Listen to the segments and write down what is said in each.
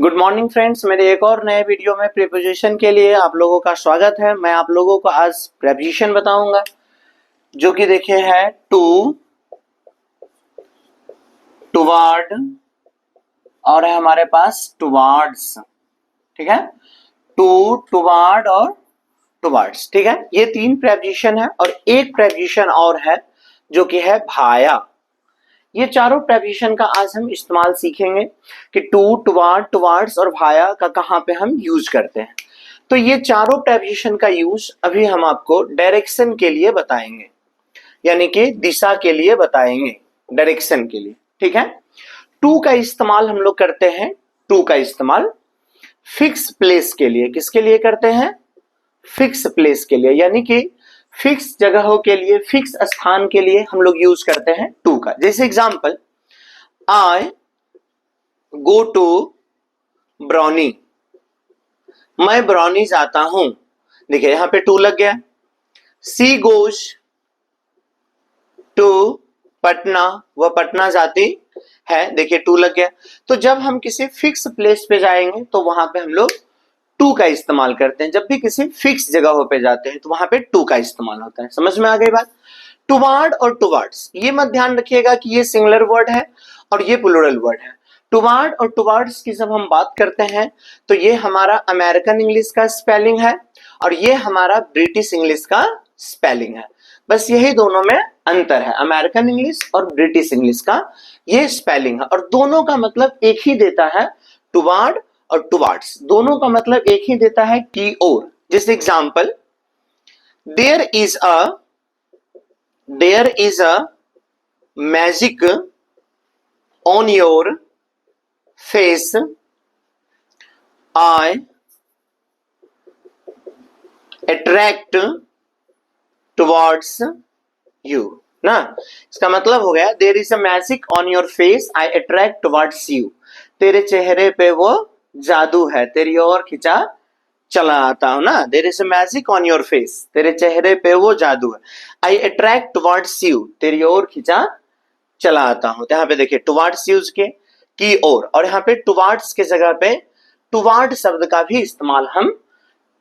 Good morning friends, मेरे एक और नए वीडियो में प्रीपोजिशन के लिए आप लोगों का स्वागत है। मैं आप लोगों को आज प्रीपोजिशन बताऊंगा जो कि देखिए है टू, टुवार्ड और है हमारे पास टुवार्ड्स। ठीक है, टू, टुवार्ड और टुवार्ड्स। ठीक है, ये तीन प्रीपोजिशन है और एक प्रीपोजिशन और है जो कि है भाया। ये चारों प्रीपोजिशन का आज हम इस्तेमाल सीखेंगे कि टू, टुवार्ड, टुवार्ड्स और भाया का कहाँ पे हम यूज करते हैं। तो ये चारों प्रीपोजिशन का यूज अभी हम आपको डायरेक्शन के लिए बताएंगे, यानी कि दिशा के लिए बताएंगे, डायरेक्शन के लिए। ठीक है, टू का इस्तेमाल हम लोग करते हैं, टू का इस्तेमाल फिक्स प्लेस के लिए। किसके लिए करते हैं? फिक्स प्लेस के लिए, यानी कि फिक्स जगहों के लिए, फिक्स स्थान के लिए हम लोग यूज करते हैं टू का। जैसे example, I go to Brownie, मैं ब्राउनी जाता हूं। देखिए यहां पे टू लग गया। सी गोज टू पटना, वह पटना जाती है। देखिए टू लग गया। तो जब हम किसी फिक्स प्लेस पे जाएंगे तो वहां पे हम लोग टू का इस्तेमाल करते हैं। जब भी किसी फिक्स जगहों पे जाते हैं तो वहां पे टू का इस्तेमाल होता है। समझ में आ गई बात? टुवार्ड और टुवार्ड्स, ये मत ध्यान रखिएगा कि ये सिंगुलर वर्ड है और ये प्लूरल वर्ड है। टुवार्ड और टुवार्ड्स की जब हम बात करते हैं तो ये हमारा अमेरिकन इंग्लिश का स्पेलिंग है और ये हमारा ब्रिटिश इंग्लिश का स्पेलिंग है। बस यही दोनों में अंतर है, अमेरिकन इंग्लिश और ब्रिटिश इंग्लिश का ये स्पेलिंग है। और दोनों का मतलब एक ही देता है, टुवार्ड और टुवार्ड्स दोनों का मतलब एक ही देता है, की ओर। जैसे example, there is a magic on your face, I attract towards you. ना, इसका मतलब हो गया there is a magic on your face, I attract towards you. तेरे चेहरे पे वो जादू है, तेरी ओर खिंचा चला आता हूं ना। There is a magic on your face, तेरे चेहरे पे वो जादू है। आई अट्रैक्ट टुवर्ड्स यू, तेरी ओर खिंचा चला आता हूं। तो यहाँ पे देखिए टुवर्ड्स यूज के, की ओर, और यहाँ पे टुवर्ड्स के जगह पे टुवर्ड शब्द का भी इस्तेमाल हम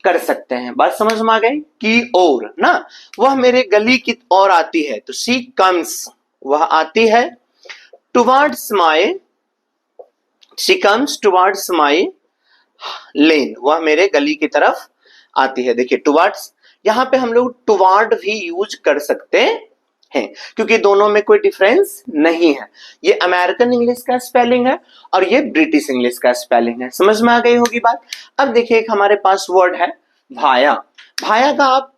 कर सकते हैं। बात समझ में आ गई? की ओर ना, वह मेरे गली की ओर आती है, तो शी कम्स, वह आती है। Towards my, she comes towards my लेन, वह मेरे गली की तरफ आती है। देखिए टुवर्ड्स, यहां पे हम लोग टुवर्ड भी यूज कर सकते हैं क्योंकि दोनों में कोई डिफरेंस नहीं है। ये अमेरिकन इंग्लिश का स्पेलिंग है और ये ब्रिटिश इंग्लिश का स्पेलिंग है। समझ में आ गई होगी बात? अब देखिए एक हमारे पास वर्ड है भाया। भाया का आप,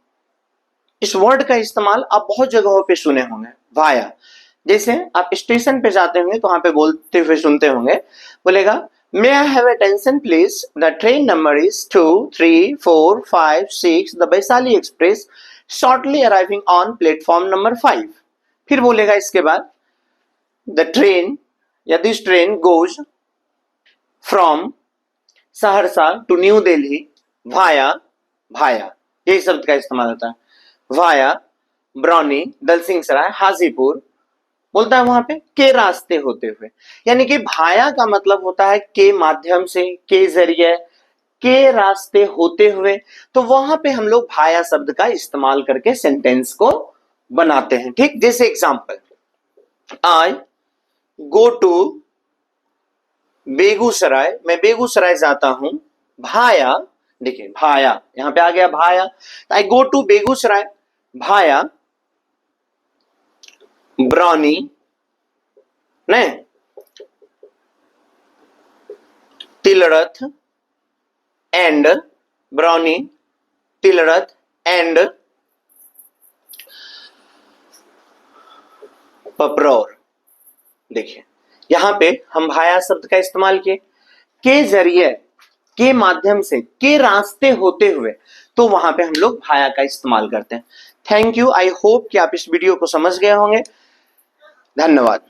इस वर्ड का इस्तेमाल आप बहुत जगहों पे सुने होंगे, भाया। जैसे आप स्टेशन पे जाते होंगे तो वहां पे बोलते हुए सुनते होंगे, बोलेगा may I have attention please, the train number is 2, 3, 4, 5, 6, the Vaishali express shortly arriving on platform number 5। फिर बोलेगा इसके बाद, द ट्रेन या this train goes from Saharsa to new Delhi भाया, भाया यही शब्द का इस्तेमाल होता है, भाया ब्राउनी, दलसिंह सराय, हाजीपुर। बोलता है वहां पे के रास्ते होते हुए, यानी कि भाया का मतलब होता है के माध्यम से, के जरिए, के रास्ते होते हुए। तो वहां पे हम लोग भाया शब्द का इस्तेमाल करके सेंटेंस को बनाते हैं। ठीक, जैसे example, I go to Begusarai, मैं बेगूसराय जाता हूं भाया। देखिए भाया, यहां पे आ गया भाया। आई गो टू बेगूसराय भाया ब्राउनी ने तिलरथ एंड, ब्राउनी तिलरथ एंड पपरौर। देखिए यहां पे हम भाया शब्द का इस्तेमाल किए, के जरिए, के माध्यम से, के रास्ते होते हुए, तो वहां पे हम लोग भाया का इस्तेमाल करते हैं। थैंक यू, आई होप कि आप इस वीडियो को समझ गए होंगे। धन्यवाद।